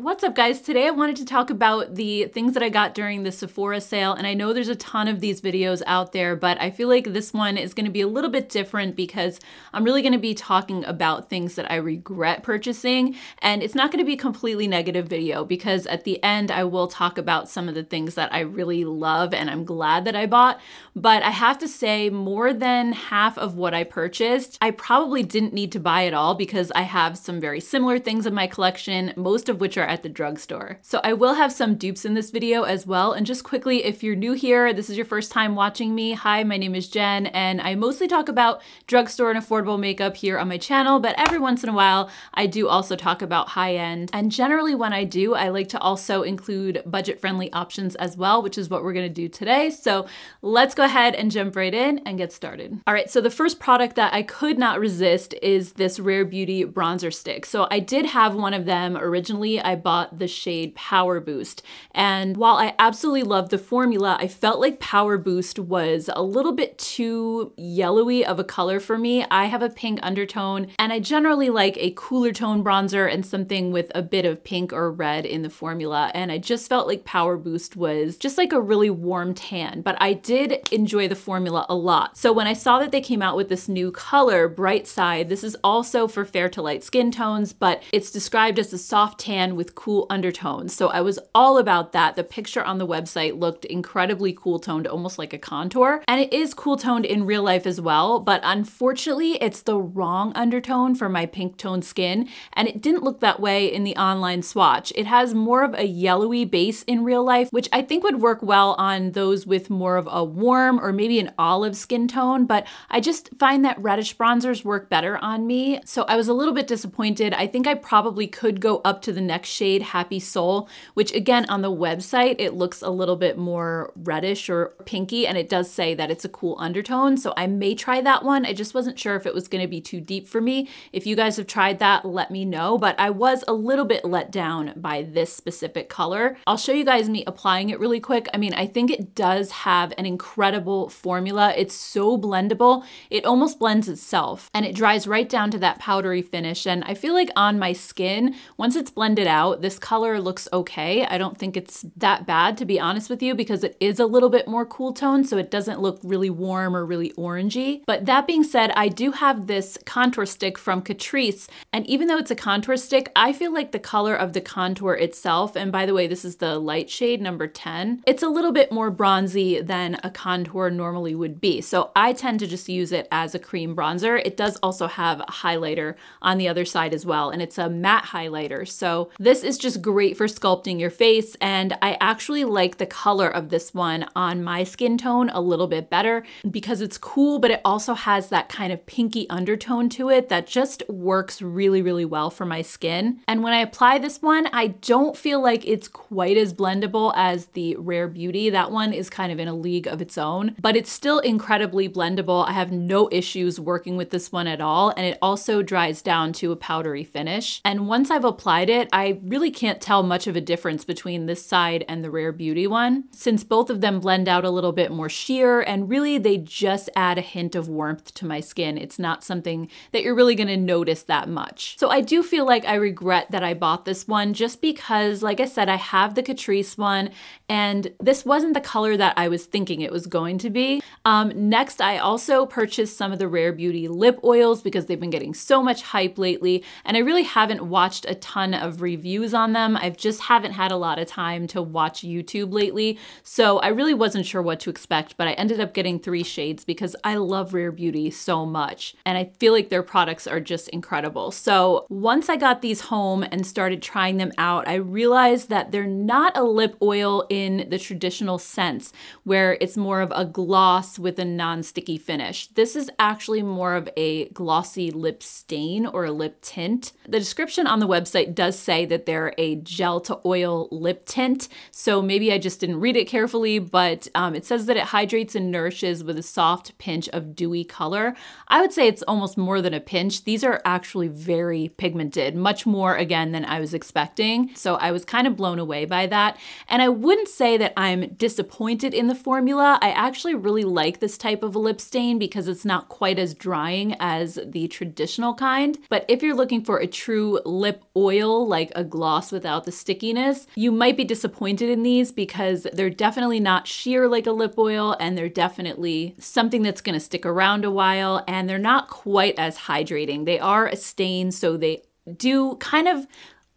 What's up guys? Today I wanted to talk about the things that I got during the Sephora sale, and I know there's a ton of these videos out there, but I feel like this one is going to be a little bit different because I'm really going to be talking about things that I regret purchasing, and it's not going to be a completely negative video because at the end I will talk about some of the things that I really love and I'm glad that I bought, but I have to say more than half of what I purchased, I probably didn't need to buy at all because I have some very similar things in my collection, most of which are at the drugstore. So I will have some dupes in this video as well. And just quickly, if you're new here, this is your first time watching me, hi, my name is Jen, and I mostly talk about drugstore and affordable makeup here on my channel, but every once in a while, I do also talk about high-end. And generally when I do, I like to also include budget-friendly options as well, which is what we're gonna do today. So let's go ahead and jump right in and get started. All right, so the first product that I could not resist is this Rare Beauty bronzer stick. So I did have one of them originally. I bought the shade Power Boost. And while I absolutely love the formula, I felt like Power Boost was a little bit too yellowy of a color for me. I have a pink undertone and I generally like a cooler tone bronzer and something with a bit of pink or red in the formula. And I just felt like Power Boost was just like a really warm tan, but I did enjoy the formula a lot. So when I saw that they came out with this new color, Bright Side, this is also for fair to light skin tones, but it's described as a soft tan with cool undertones. So I was all about that. The picture on the website looked incredibly cool toned, almost like a contour. And it is cool toned in real life as well, but unfortunately it's the wrong undertone for my pink toned skin. And it didn't look that way in the online swatch. It has more of a yellowy base in real life, which I think would work well on those with more of a warm or maybe an olive skin tone, but I just find that reddish bronzers work better on me. So I was a little bit disappointed. I think I probably could go up to the next shade, Happy Soul, which again on the website, it looks a little bit more reddish or pinky, and it does say that it's a cool undertone. So I may try that one. I just wasn't sure if it was gonna be too deep for me. If you guys have tried that, let me know, but I was a little bit let down by this specific color. I'll show you guys me applying it really quick. I mean, I think it does have an incredible formula. It's so blendable. It almost blends itself and it dries right down to that powdery finish. And I feel like on my skin, once it's blended out, this color looks okay. I don't think it's that bad, to be honest with you, because it is a little bit more cool tone, so it doesn't look really warm or really orangey. But that being said, I do have this contour stick from Catrice, and even though it's a contour stick, I feel like the color of the contour itself, and by the way, this is the light shade number 10, it's a little bit more bronzy than a contour normally would be. So I tend to just use it as a cream bronzer. It does also have a highlighter on the other side as well, and it's a matte highlighter. So this is just great for sculpting your face, and I actually like the color of this one on my skin tone a little bit better because it's cool, but it also has that kind of pinky undertone to it that just works really, really well for my skin. And when I apply this one, I don't feel like it's quite as blendable as the Rare Beauty. That one is kind of in a league of its own, but it's still incredibly blendable. I have no issues working with this one at all, and it also dries down to a powdery finish. And once I've applied it, I really can't tell much of a difference between this side and the Rare Beauty one, since both of them blend out a little bit more sheer, and really they just add a hint of warmth to my skin. It's not something that you're really gonna notice that much. So I do feel like I regret that I bought this one just because, like I said, I have the Catrice one, and this wasn't the color that I was thinking it was going to be. Next, I also purchased some of the Rare Beauty lip oils because they've been getting so much hype lately, and I really haven't watched a ton of reviews on them. I just haven't had a lot of time to watch YouTube lately, so I really wasn't sure what to expect, but I ended up getting 3 shades because I love Rare Beauty so much, and I feel like their products are just incredible. So once I got these home and started trying them out, I realized that they're not a lip oil in the traditional sense, where it's more of a gloss with a non-sticky finish. This is actually more of a glossy lip stain or a lip tint. The description on the website does say that they're a gel to oil lip tint, so maybe I just didn't read it carefully, but it says that it hydrates and nourishes with a soft pinch of dewy color. I would say it's almost more than a pinch. These are actually very pigmented, much more again than I was expecting. So I was kind of blown away by that. And I wouldn't say that I'm disappointed in the formula. I actually really like this type of a lip stain because it's not quite as drying as the traditional kind. But if you're looking for a true lip oil, like a gloss without the stickiness. You might be disappointed in these because they're definitely not sheer like a lip oil, and they're definitely something that's gonna stick around a while, and they're not quite as hydrating. They are a stain, so they do kind of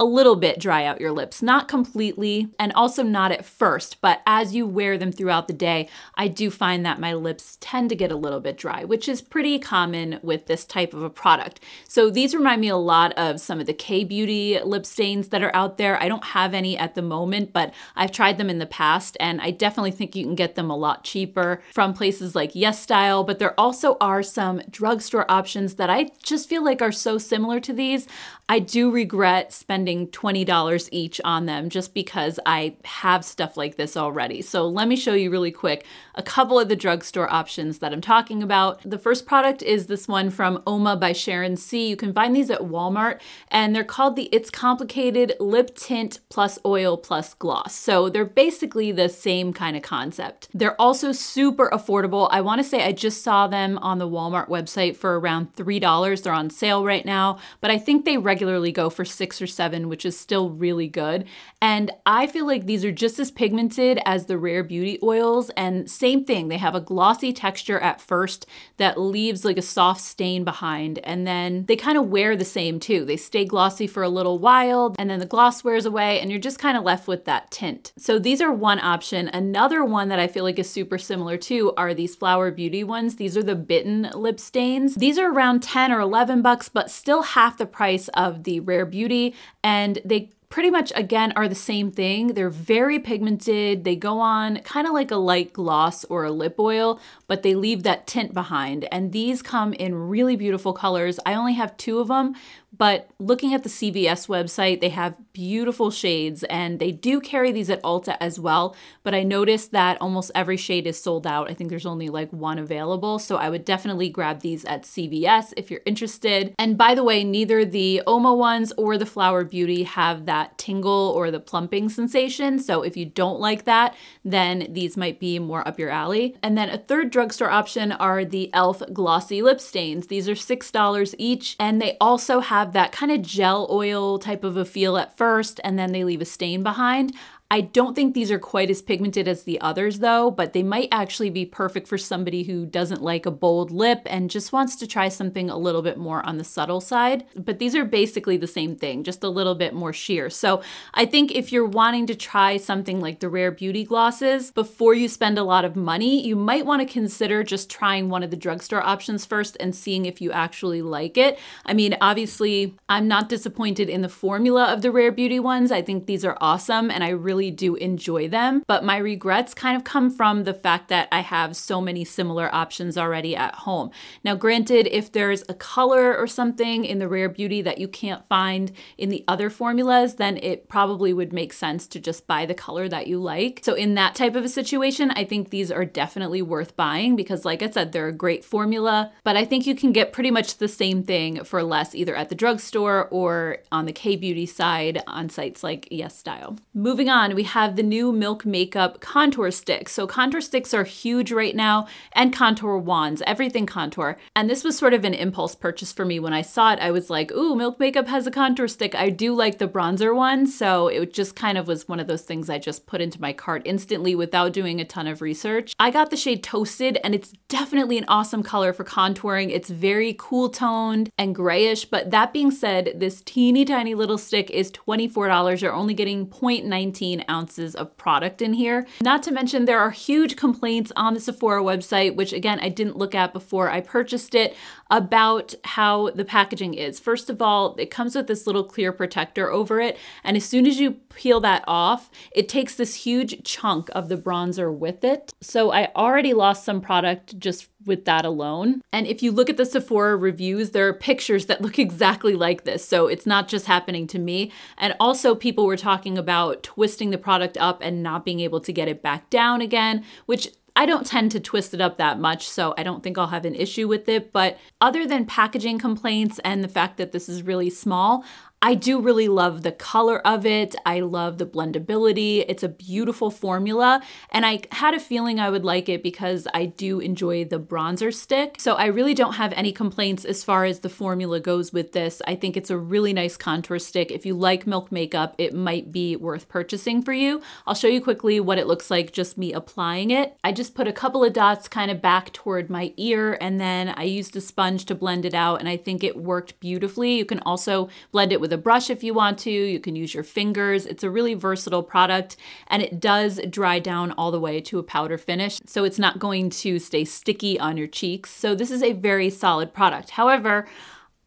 a little bit dry out your lips, not completely, and also not at first, but as you wear them throughout the day, I do find that my lips tend to get a little bit dry, which is pretty common with this type of a product. So these remind me a lot of some of the K-Beauty lip stains that are out there. I don't have any at the moment, but I've tried them in the past, and I definitely think you can get them a lot cheaper from places like Yes Style, but there also are some drugstore options that I just feel like are so similar to these. I do regret spending $20 each on them just because I have stuff like this already. So let me show you really quick a couple of the drugstore options that I'm talking about. The first product is this one from Oma by Sharon C. You can find these at Walmart, and they're called the It's Complicated Lip Tint Plus Oil Plus Gloss. So they're basically the same kind of concept. They're also super affordable. I want to say I just saw them on the Walmart website for around $3. They're on sale right now, but I think they regularly go for $6 or $7, which is still really good. And I feel like these are just as pigmented as the Rare Beauty oils, and same thing, they have a glossy texture at first that leaves like a soft stain behind, and then they kind of wear the same too. They stay glossy for a little while, and then the gloss wears away, and you're just kind of left with that tint. So these are one option. Another one that I feel like is super similar too are these Flower Beauty ones. These are the Bitten lip stains. These are around 10 or 11 bucks, but still half the price of the Rare Beauty, and they pretty much, again, are the same thing. They're very pigmented. They go on kind of like a light gloss or a lip oil, but they leave that tint behind. And these come in really beautiful colors. I only have 2 of them, but looking at the CVS website, they have beautiful shades, and they do carry these at Ulta as well, but I noticed that almost every shade is sold out. I think there's only like 1 available, so I would definitely grab these at CVS if you're interested. And by the way, neither the Oma ones or the Flower Beauty have that tingle or the plumping sensation, so if you don't like that, then these might be more up your alley. And then a third drugstore option are the e.l.f. Glossy Lip Stains. These are $6 each, and they also have that kind of gel oil type of a feel at first, and then they leave a stain behind. I don't think these are quite as pigmented as the others though, but they might actually be perfect for somebody who doesn't like a bold lip and just wants to try something a little bit more on the subtle side. But these are basically the same thing, just a little bit more sheer. So I think if you're wanting to try something like the Rare Beauty glosses, before you spend a lot of money, you might want to consider just trying one of the drugstore options first and seeing if you actually like it. I mean, obviously, I'm not disappointed in the formula of the Rare Beauty ones. I think these are awesome, and I really do enjoy them, but my regrets kind of come from the fact that I have so many similar options already at home. Now, granted, if there's a color or something in the Rare Beauty that you can't find in the other formulas, then it probably would make sense to just buy the color that you like. So in that type of a situation, I think these are definitely worth buying because, like I said, they're a great formula, but I think you can get pretty much the same thing for less either at the drugstore or on the K-Beauty side on sites like Yes Style. Moving on, we have the new Milk Makeup contour sticks. So contour sticks are huge right now, and contour wands, everything contour. And this was sort of an impulse purchase for me. When I saw it, I was like, ooh, Milk Makeup has a contour stick. I do like the bronzer one, so it just kind of was one of those things I just put into my cart instantly without doing a ton of research. I got the shade Toasted, and it's definitely an awesome color for contouring. It's very cool toned and grayish, but that being said, this teeny tiny little stick is $24. You're only getting 0.19 ounces of product in here. Not to mention there are huge complaints on the Sephora website, which again, I didn't look at before I purchased it, about how the packaging is. First of all, it comes with this little clear protector over it, and as soon as you peel that off, it takes this huge chunk of the bronzer with it. So I already lost some product just with that alone. And if you look at the Sephora reviews, there are pictures that look exactly like this. So it's not just happening to me. And also people were talking about twisting the product up and not being able to get it back down again, which I don't tend to twist it up that much, so I don't think I'll have an issue with it. But other than packaging complaints and the fact that this is really small, I do really love the color of it. I love the blendability. It's a beautiful formula, and I had a feeling I would like it because I do enjoy the bronzer stick. So I really don't have any complaints as far as the formula goes with this. I think it's a really nice contour stick. If you like Milk makeup, it might be worth purchasing for you. I'll show you quickly what it looks like, just me applying it. I just put a couple of dots kind of back toward my ear, and then I used a sponge to blend it out, and I think it worked beautifully. You can also blend it with a brush if you want to. You can use your fingers. It's a really versatile product, and it does dry down all the way to a powder finish, so it's not going to stay sticky on your cheeks. So this is a very solid product. However,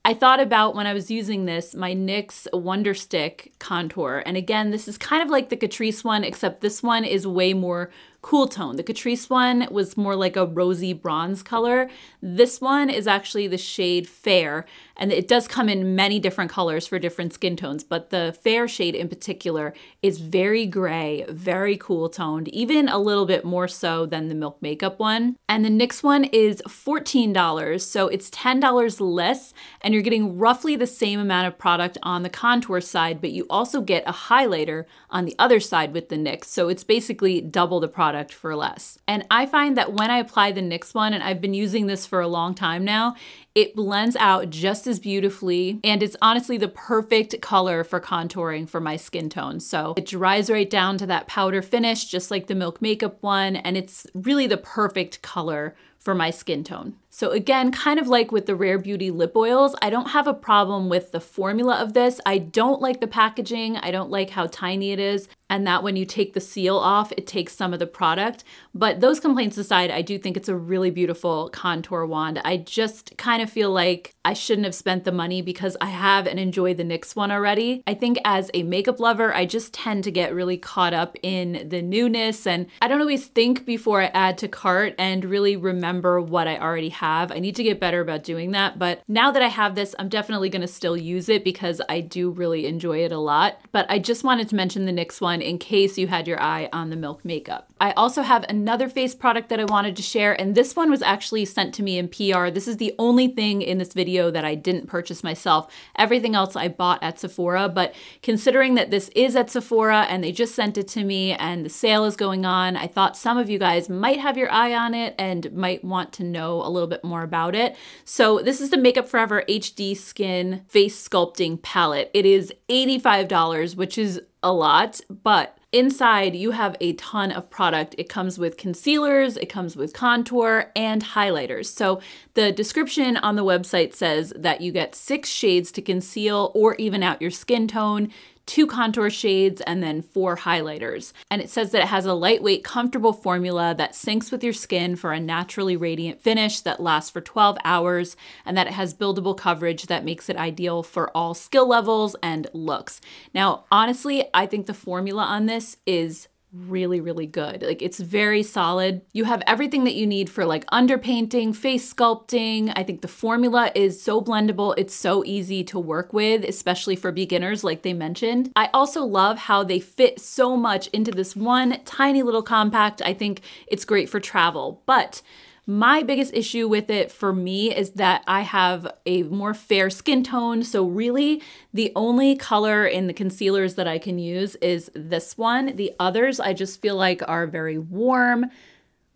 I thought about when I was using this, my NYX Wonder Stick contour. And again, this is kind of like the Catrice one, except this one is way more cool tone. The Catrice one was more like a rosy bronze color. This one is actually the shade Fair, and it does come in many different colors for different skin tones, but the Fair shade in particular is very gray, very cool toned, even a little bit more so than the Milk Makeup one. And the NYX one is $14, so it's $10 less, and you're getting roughly the same amount of product on the contour side, but you also get a highlighter on the other side with the NYX, so it's basically double the product for less. And I find that when I apply the NYX one, and I've been using this for a long time now, it blends out just as beautifully, and it's honestly the perfect color for contouring for my skin tone. So it dries right down to that powder finish, just like the Milk Makeup one, and it's really the perfect color for my skin tone. So again, kind of like with the Rare Beauty lip oils, I don't have a problem with the formula of this. I don't like the packaging. I don't like how tiny it is, and that when you take the seal off, it takes some of the product. But those complaints aside, I do think it's a really beautiful contour wand. I just kind of feel like I shouldn't have spent the money because I have and enjoy the NYX one already. I think as a makeup lover, I just tend to get really caught up in the newness, and I don't always think before I add to cart and really remember what I already have. I need to get better about doing that, but now that I have this, I'm definitely going to still use it because I do really enjoy it a lot. But I just wanted to mention the NYX one in case you had your eye on the Milk Makeup. I also have another face product that I wanted to share, and this one was actually sent to me in PR. This is the only thing in this video that I didn't purchase myself. Everything else I bought at Sephora, but considering that this is at Sephora and they just sent it to me and the sale is going on, I thought some of you guys might have your eye on it and might want to know a little bit more about it. So this is the Makeup Forever HD Skin Face Sculpting Palette. It is $85, which is a lot, but inside you have a ton of product. It comes with concealers, it comes with contour, and highlighters. So the description on the website says that you get 6 shades to conceal or even out your skin tone, 2 contour shades, and then 4 highlighters. And it says that it has a lightweight, comfortable formula that syncs with your skin for a naturally radiant finish that lasts for 12 hours, and that it has buildable coverage that makes it ideal for all skill levels and looks. Now, honestly, I think the formula on this is really, really good. Like, it's very solid. You have everything that you need for like underpainting, face sculpting. I think the formula is so blendable. It's so easy to work with, especially for beginners, like they mentioned. I also love how they fit so much into this one tiny little compact. I think it's great for travel, but my biggest issue with it for me is that I have a more fair skin tone. So really the only color in the concealers that I can use is this one. The others I just feel like are very warm,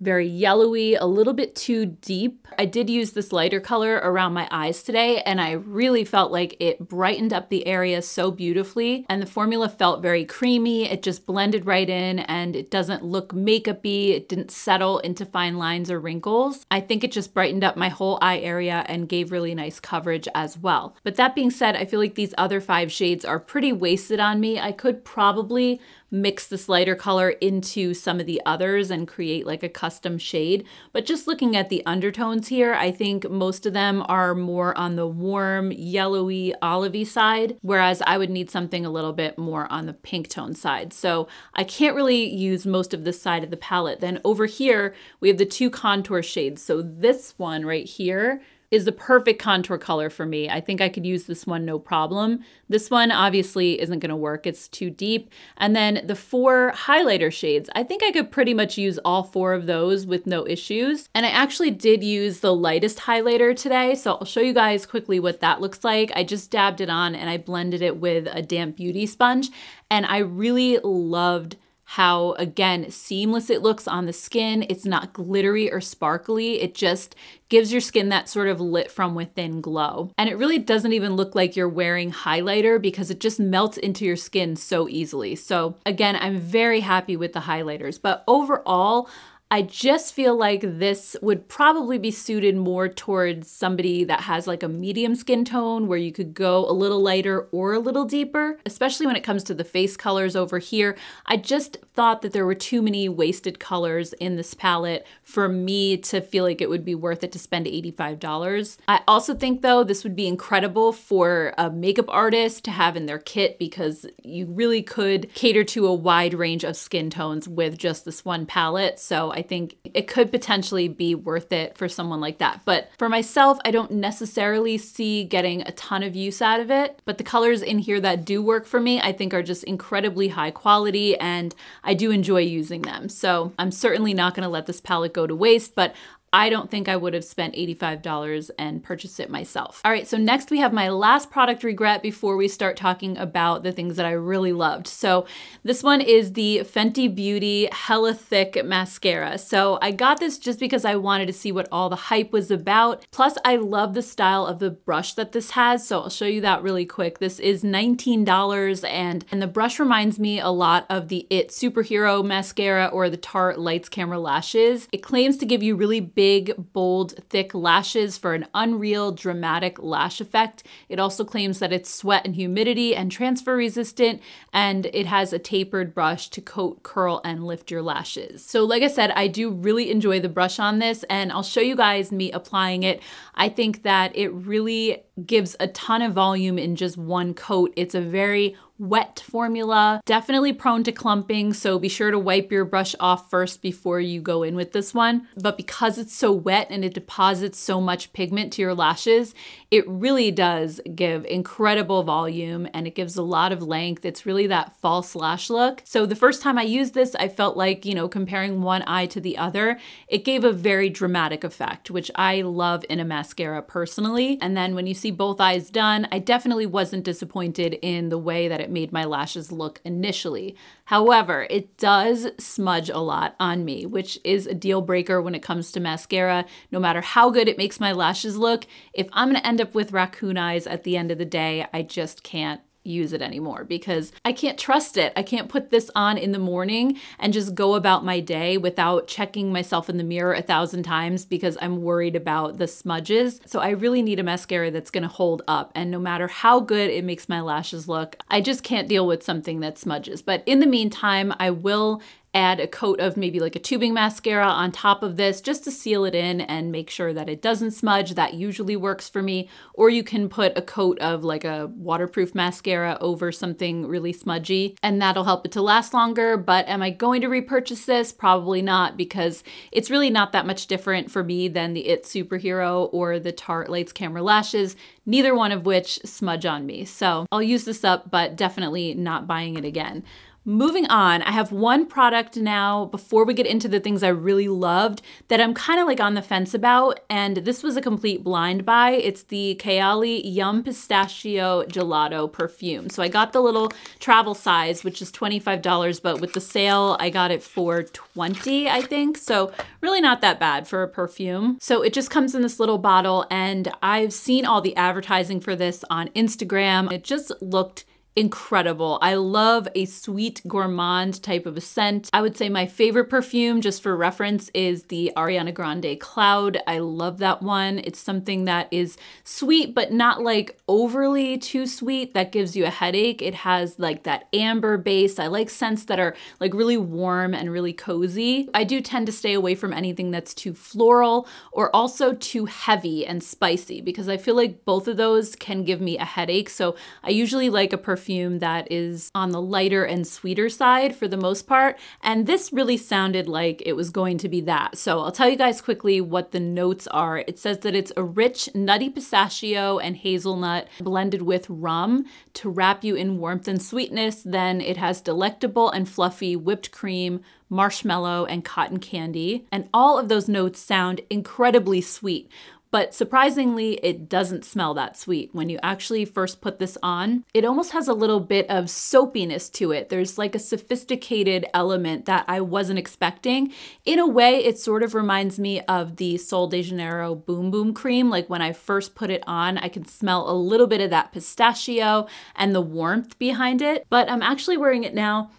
very yellowy, a little bit too deep. I did use this lighter color around my eyes today, and I really felt like it brightened up the area so beautifully, and the formula felt very creamy. It just blended right in, and it doesn't look makeup-y. It didn't settle into fine lines or wrinkles. I think it just brightened up my whole eye area and gave really nice coverage as well. But that being said, I feel like these other 5 shades are pretty wasted on me. I could probably mix this lighter color into some of the others and create like a custom shade. But just looking at the undertones here, I think most of them are more on the warm, yellowy, olivey side, whereas I would need something a little bit more on the pink tone side. So I can't really use most of this side of the palette. Then over here, we have the 2 contour shades. So this one right here is the perfect contour color for me. I think I could use this one no problem. This one obviously isn't gonna work, it's too deep. And then the 4 highlighter shades, I think I could pretty much use all 4 of those with no issues. And I actually did use the lightest highlighter today, so I'll show you guys quickly what that looks like. I just dabbed it on and I blended it with a damp beauty sponge, and I really loved how, again, seamless it looks on the skin. It's not glittery or sparkly. It just gives your skin that sort of lit from within glow. And it really doesn't even look like you're wearing highlighter because it just melts into your skin so easily. So again, I'm very happy with the highlighters, but overall, I just feel like this would probably be suited more towards somebody that has like a medium skin tone where you could go a little lighter or a little deeper, especially when it comes to the face colors over here. I just thought that there were too many wasted colors in this palette for me to feel like it would be worth it to spend $85. I also think though, this would be incredible for a makeup artist to have in their kit because you really could cater to a wide range of skin tones with just this one palette. So I think it could potentially be worth it for someone like that. But for myself, I don't necessarily see getting a ton of use out of it. But the colors in here that do work for me, I think are just incredibly high quality and I do enjoy using them. So I'm certainly not gonna let this palette go to waste, but I don't think I would have spent $85 and purchased it myself. All right, so next we have my last product regret before we start talking about the things that I really loved. So this one is the Fenty Beauty Hella Thick Mascara. So I got this just because I wanted to see what all the hype was about. Plus I love the style of the brush that this has. So I'll show you that really quick. This is $19 and the brush reminds me a lot of the IT Superhero Mascara or the Tarte Lights Camera Lashes. It claims to give you really big, bold, thick lashes for an unreal, dramatic lash effect. It also claims that it's sweat and humidity and transfer resistant, and it has a tapered brush to coat, curl, and lift your lashes. So like I said, I do really enjoy the brush on this, and I'll show you guys me applying it. I think that it really gives a ton of volume in just one coat. It's a very wet formula, definitely prone to clumping, so be sure to wipe your brush off first before you go in with this one. But because it's so wet and it deposits so much pigment to your lashes, it really does give incredible volume and it gives a lot of length. It's really that false lash look. So the first time I used this, I felt like, you know, comparing one eye to the other, it gave a very dramatic effect, which I love in a mascara personally. And then when you see both eyes done, I definitely wasn't disappointed in the way that it made my lashes look initially. However, it does smudge a lot on me, which is a deal breaker when it comes to mascara. No matter how good it makes my lashes look, if I'm gonna end up with raccoon eyes at the end of the day, I just can't use it anymore because I can't trust it. I can't put this on in the morning and just go about my day without checking myself in the mirror 1,000 times because I'm worried about the smudges. So I really need a mascara that's gonna hold up, and no matter how good it makes my lashes look, I just can't deal with something that smudges. But in the meantime, I will add a coat of maybe like a tubing mascara on top of this just to seal it in and make sure that it doesn't smudge. That usually works for me. Or you can put a coat of like a waterproof mascara over something really smudgy and that'll help it to last longer. But am I going to repurchase this? Probably not, because it's really not that much different for me than the IT Superhero or the Tarte Lights Camera Lashes, neither one of which smudge on me. So I'll use this up, but definitely not buying it again. Moving on, I have one product now before we get into the things I really loved that I'm kind of like on the fence about, and this was a complete blind buy. It's the Kayali Yum Pistachio Gelato Perfume. So I got the little travel size, which is $25, but with the sale, I got it for $20, I think. So really not that bad for a perfume. So it just comes in this little bottle, and I've seen all the advertising for this on Instagram. It just looked incredible. I love a sweet gourmand type of a scent. I would say my favorite perfume, just for reference, is the Ariana Grande Cloud. I love that one. It's something that is sweet, but not like overly too sweet that gives you a headache. It has like that amber base. I like scents that are like really warm and really cozy. I do tend to stay away from anything that's too floral or also too heavy and spicy because I feel like both of those can give me a headache. So I usually like a perfume perfume that is on the lighter and sweeter side for the most part, and this really sounded like it was going to be that. So I'll tell you guys quickly what the notes are. It says that it's a rich, nutty pistachio and hazelnut blended with rum to wrap you in warmth and sweetness. Then it has delectable and fluffy whipped cream, marshmallow, and cotton candy. And all of those notes sound incredibly sweet. But surprisingly, it doesn't smell that sweet. When you actually first put this on, it almost has a little bit of soapiness to it. There's like a sophisticated element that I wasn't expecting. In a way, it sort of reminds me of the Sol de Janeiro Boom Boom Cream. Like when I first put it on, I could smell a little bit of that pistachio and the warmth behind it. But I'm actually wearing it now.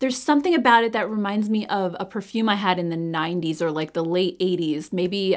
There's something about it that reminds me of a perfume I had in the 90s or like the late 80s. Maybe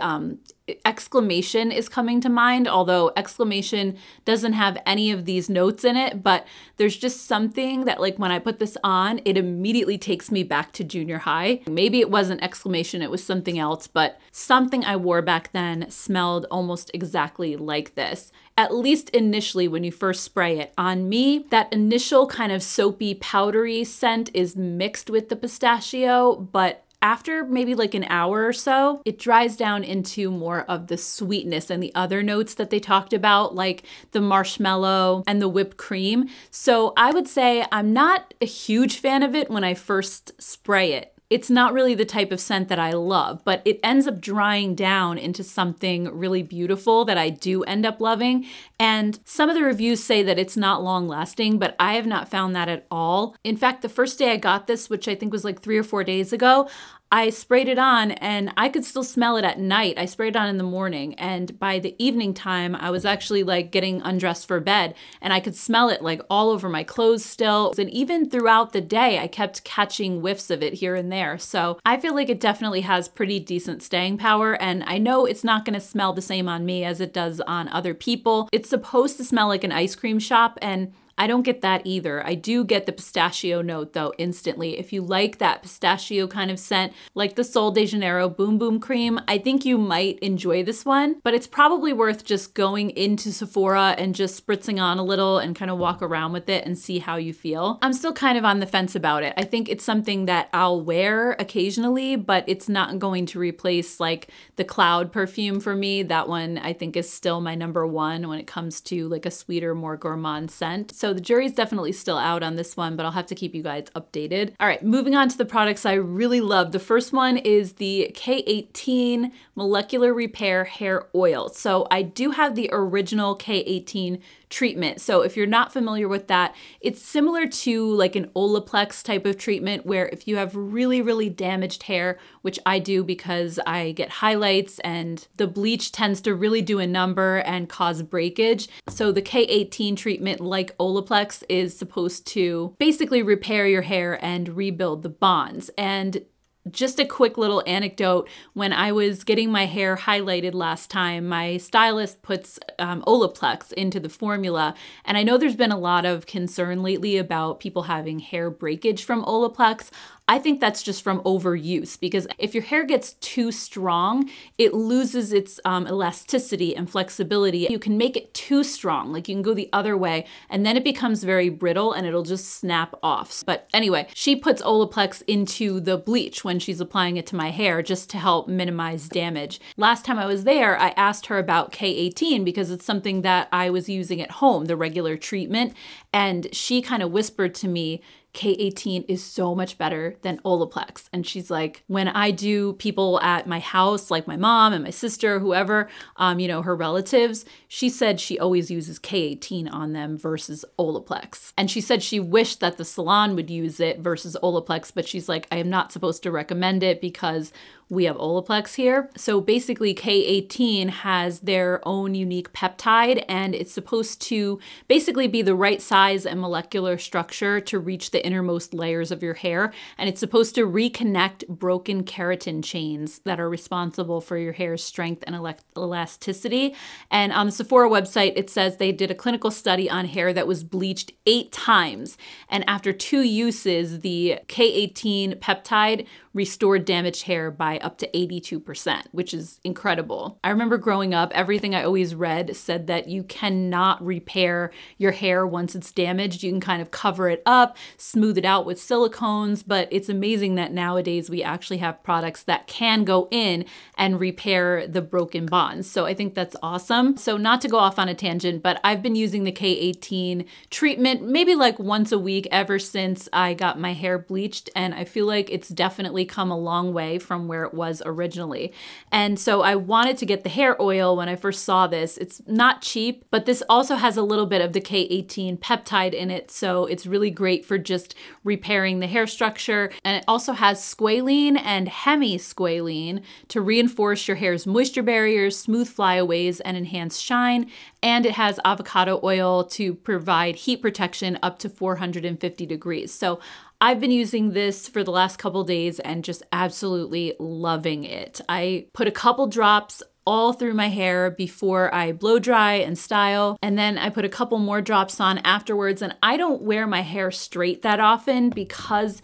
Exclamation is coming to mind, although Exclamation doesn't have any of these notes in it, but there's just something that like when I put this on, it immediately takes me back to junior high. Maybe it wasn't Exclamation, it was something else, but something I wore back then smelled almost exactly like this. At least initially when you first spray it. On me, that initial kind of soapy, powdery scent is mixed with the pistachio, but after maybe like an hour or so, it dries down into more of the sweetness and the other notes that they talked about, like the marshmallow and the whipped cream. So I would say I'm not a huge fan of it when I first spray it. It's not really the type of scent that I love, but it ends up drying down into something really beautiful that I do end up loving. And some of the reviews say that it's not long lasting, but I have not found that at all. In fact, the first day I got this, which I think was like 3 or 4 days ago, I sprayed it on and I could still smell it at night. I sprayed it on in the morning, and by the evening time, I was actually like getting undressed for bed and I could smell it like all over my clothes still. And even throughout the day, I kept catching whiffs of it here and there. So I feel like it definitely has pretty decent staying power, and I know it's not gonna smell the same on me as it does on other people. It's supposed to smell like an ice cream shop, and I don't get that either. I do get the pistachio note though instantly. If you like that pistachio kind of scent, like the Sol de Janeiro Boom Boom Cream, I think you might enjoy this one, but it's probably worth just going into Sephora and just spritzing on a little and kind of walk around with it and see how you feel. I'm still kind of on the fence about it. I think it's something that I'll wear occasionally, but it's not going to replace like the Cloud perfume for me. That one I think is still my #1 when it comes to like a sweeter, more gourmand scent. So the jury's definitely still out on this one, but I'll have to keep you guys updated. All right, moving on to the products I really love. The first one is the K18 Molecular Repair Hair Oil. So I do have the original K18 treatment. So if you're not familiar with that, it's similar to like an Olaplex type of treatment where if you have really, really damaged hair, which I do because I get highlights and the bleach tends to really do a number and cause breakage. So the K18 treatment, like Olaplex, is supposed to basically repair your hair and rebuild the bonds. And just a quick little anecdote, when I was getting my hair highlighted last time, my stylist puts Olaplex into the formula. And I know there's been a lot of concern lately about people having hair breakage from Olaplex. I think that's just from overuse, because if your hair gets too strong, it loses its elasticity and flexibility. You can make it too strong, like you can go the other way, and then it becomes very brittle and it'll just snap off. But anyway, she puts Olaplex into the bleach when she's applying it to my hair just to help minimize damage. Last time I was there, I asked her about K18 because it's something that I was using at home, the regular treatment, and she kind of whispered to me, K18 is so much better than Olaplex. And she's like, when I do people at my house, like my mom and my sister, whoever, you know, her relatives, she said she always uses K18 on them versus Olaplex. And she said she wished that the salon would use it versus Olaplex, but she's like, I am not supposed to recommend it because we have Olaplex here. So basically K18 has their own unique peptide, and it's supposed to basically be the right size and molecular structure to reach the innermost layers of your hair. And it's supposed to reconnect broken keratin chains that are responsible for your hair's strength and elasticity. And on the Sephora website, it says they did a clinical study on hair that was bleached 8 times. And after 2 uses, the K18 peptide restored damaged hair by up to 82%, which is incredible. I remember growing up, everything I always read said that you cannot repair your hair once it's damaged. You can kind of cover it up, smooth it out with silicones, but it's amazing that nowadays we actually have products that can go in and repair the broken bonds. So I think that's awesome. So not to go off on a tangent, but I've been using the K18 treatment maybe like once a week ever since I got my hair bleached, and I feel like it's definitely come a long way from where it was originally. And so I wanted to get the hair oil when I first saw this. It's not cheap, but this also has a little bit of the K18 peptide in it, so it's really great for just repairing the hair structure. And it also has squalene and hemisqualene to reinforce your hair's moisture barriers, smooth flyaways, and enhance shine. And it has avocado oil to provide heat protection up to 450 degrees. So I've been using this for the last couple days and just absolutely loving it. I put a couple drops all through my hair before I blow dry and style, and then I put a couple more drops on afterwards. And I don't wear my hair straight that often because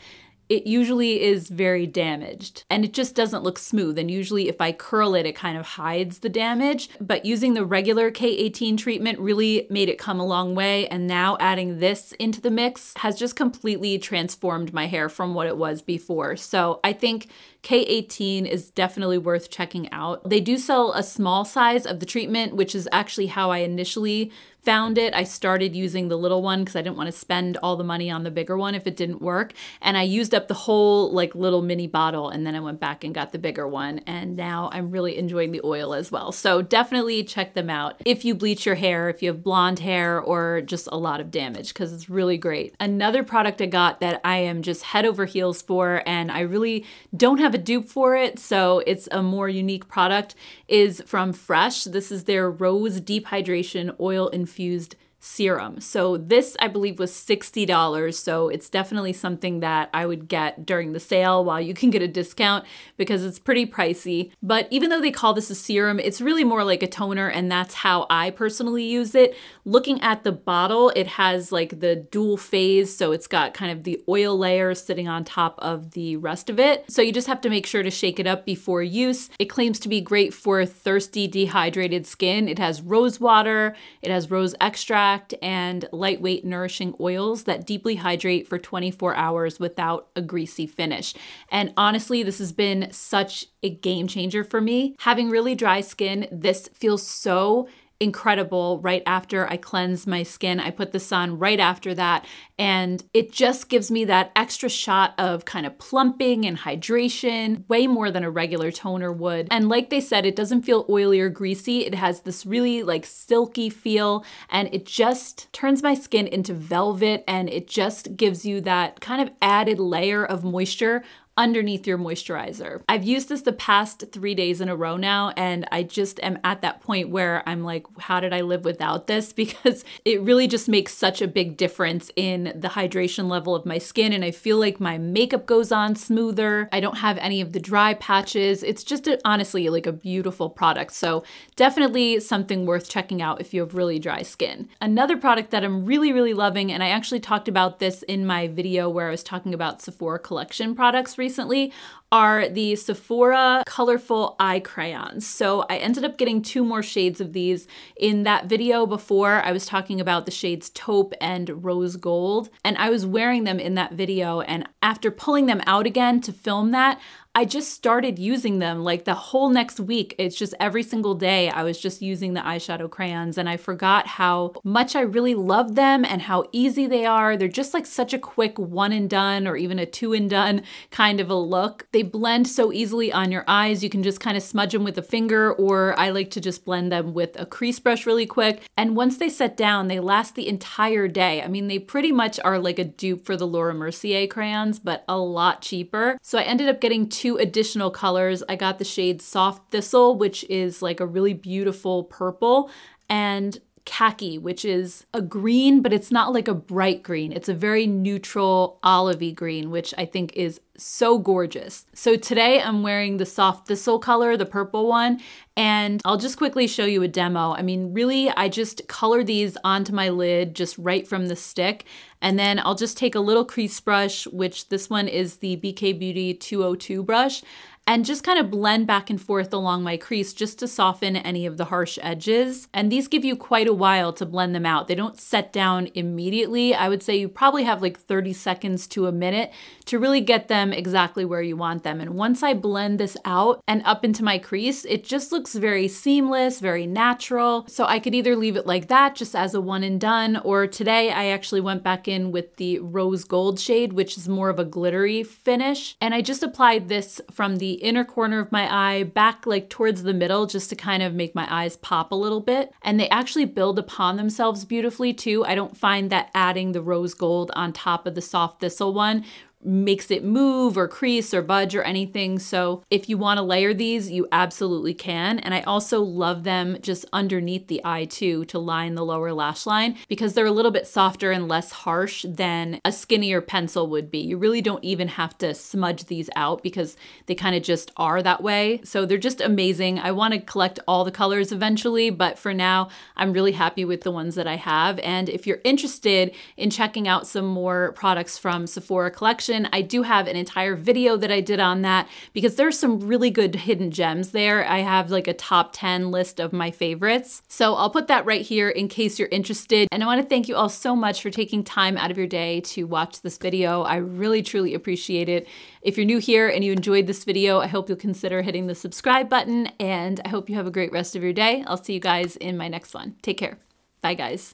it usually is very damaged and it just doesn't look smooth. And usually if I curl it, it kind of hides the damage. But using the regular K18 treatment really made it come a long way. And now adding this into the mix has just completely transformed my hair from what it was before. So I think K18 is definitely worth checking out. They do sell a small size of the treatment, which is actually how I initially found it. I started using the little one because I didn't want to spend all the money on the bigger one if it didn't work. And I used up the whole like little mini bottle, and then I went back and got the bigger one. And now I'm really enjoying the oil as well. So definitely check them out if you bleach your hair, if you have blonde hair or just a lot of damage, because it's really great. Another product I got that I am just head over heels for, and I really don't have a dupe for it, so it's a more unique product, is from Fresh. This is their Rose Deep Hydration Oil-Infused Serum. So this, I believe, was $60. So it's definitely something that I would get during the sale while you can get a discount, because it's pretty pricey. But even though they call this a serum, it's really more like a toner, and that's how I personally use it. Looking at the bottle, it has like the dual phase, so it's got kind of the oil layer sitting on top of the rest of it. So you just have to make sure to shake it up before use. It claims to be great for thirsty, dehydrated skin. It has rose water, it has rose extract, and lightweight nourishing oils that deeply hydrate for 24 hours without a greasy finish. And honestly, this has been such a game changer for me. Having really dry skin, this feels so incredible right after I cleanse my skin. I put this on right after that, and it just gives me that extra shot of kind of plumping and hydration, way more than a regular toner would. And like they said, it doesn't feel oily or greasy. It has this really like silky feel, and it just turns my skin into velvet, and it just gives you that kind of added layer of moisture underneath your moisturizer. I've used this the past 3 days in a row now, and I just am at that point where I'm like, how did I live without this? Because it really just makes such a big difference in the hydration level of my skin, and I feel like my makeup goes on smoother. I don't have any of the dry patches. It's just honestly like a beautiful product. So definitely something worth checking out if you have really dry skin. Another product that I'm really, really loving, and I actually talked about this in my video where I was talking about Sephora collection products recently, are the Sephora colorful eye crayons. So I ended up getting 2 more shades of these. In that video before, I was talking about the shades Taupe and Rose Gold, and I was wearing them in that video, and after pulling them out again to film that, I just started using them like the whole next week. It's just every single day I was just using the eyeshadow crayons, and I forgot how much I really love them and how easy they are. They're just like such a quick 1 and done, or even a 2 and done kind of a look. They blend so easily on your eyes. You can just kind of smudge them with a finger, or I like to just blend them with a crease brush really quick. And once they set down, they last the entire day. I mean, they pretty much are like a dupe for the Laura Mercier crayons, but a lot cheaper. So I ended up getting 2 additional colors. I got the shade Soft Thistle, which is like a really beautiful purple, and Khaki, which is a green, but it's not like a bright green. It's a very neutral olivey green, which I think is so gorgeous. So today I'm wearing the Soft Thistle color, the purple one, and I'll just quickly show you a demo. I mean, really, I just color these onto my lid just right from the stick, and then I'll just take a little crease brush, which this one is the BK Beauty 202 brush, and just kind of blend back and forth along my crease just to soften any of the harsh edges. And these give you quite a while to blend them out. They don't set down immediately. I would say you probably have like 30 seconds to a minute to really get them exactly where you want them. And once I blend this out and up into my crease, it just looks very seamless, very natural. So I could either leave it like that, just as a one and done, or today I actually went back in with the rose gold shade, which is more of a glittery finish. And I just applied this from the inner corner of my eye back like towards the middle, just to kind of make my eyes pop a little bit. And they actually build upon themselves beautifully too. I don't find that adding the rose gold on top of the soft thistle one makes it move or crease or budge or anything. So if you want to layer these, you absolutely can. And I also love them just underneath the eye too, to line the lower lash line, because they're a little bit softer and less harsh than a skinnier pencil would be. You really don't even have to smudge these out because they kind of just are that way. So they're just amazing. I want to collect all the colors eventually, but for now, I'm really happy with the ones that I have. And if you're interested in checking out some more products from Sephora collection, I do have an entire video that I did on that because there's some really good hidden gems there. I have like a top 10 list of my favorites. So I'll put that right here in case you're interested. And I want to thank you all so much for taking time out of your day to watch this video. I really, truly appreciate it. If you're new here and you enjoyed this video, I hope you'll consider hitting the subscribe button, and I hope you have a great rest of your day. I'll see you guys in my next one. Take care. Bye, guys.